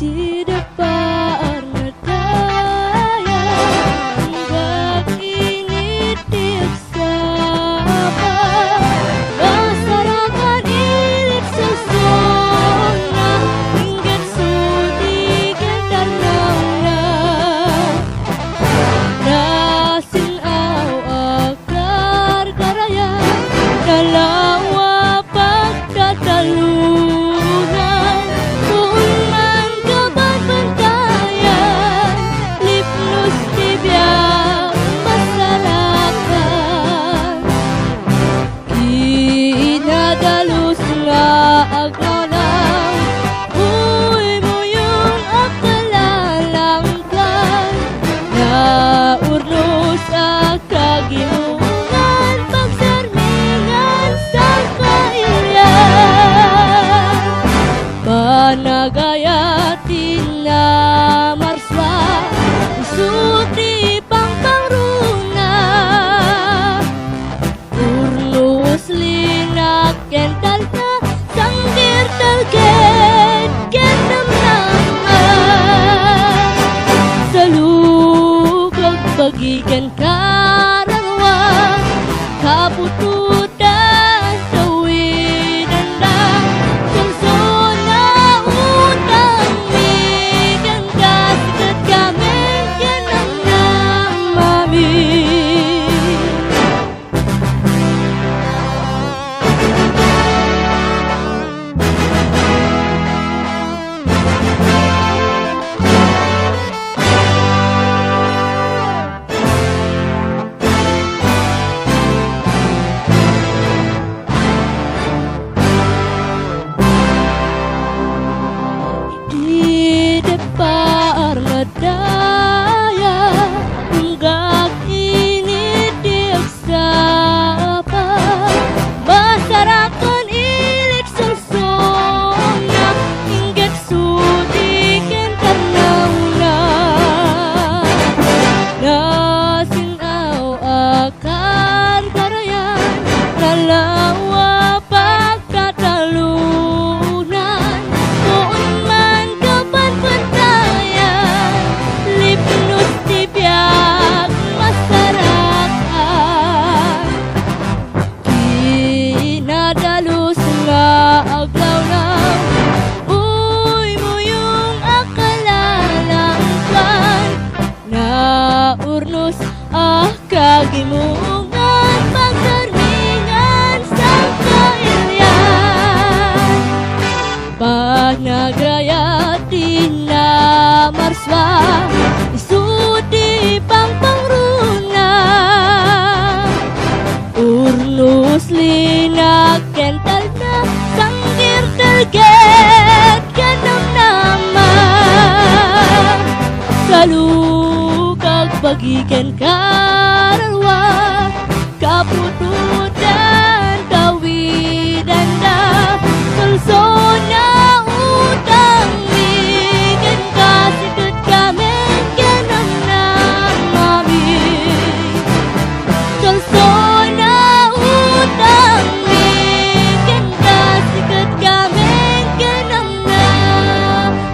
Di depan daya hingga kini tiap masyarakat ilik sesona hingga sudi kendarana nasin au akar karaya dalam wapak tatalunan pun bentayan lipnus tibiang masyarakat kinadalus nga agnalang uy muyong akalalangkan na urnos akagimungan pagsarmingan sa kailyan panagayatin na marswa isudi pangpangruna urnus linak kental na sanggir talget kendam nama salugag bagikan karangwa kabutudan tawinan na sonsona utang migan kasket kamen kenang namami di depan daya hingga kini diaksapa masyarakat ilik sesona hingga sudi kentarnauna nasin au akar karayan nalawa pagkatalunan tuon man kapan bentayan lipnus tibiag masyarakat kinadalus nga aglawlaw uy muyong akalalangkan na urnos kagimungan pagsarmingan sa kailyan panagrayatin na marswa isudi pangpangruna urnus linak kental na sanggir talget kenam nama salugag bagikan kararwa kaputudan kawidan na sonsona utang migan kasikut kamen kenam namami sonsona utang migan kasikut kamen kenam namami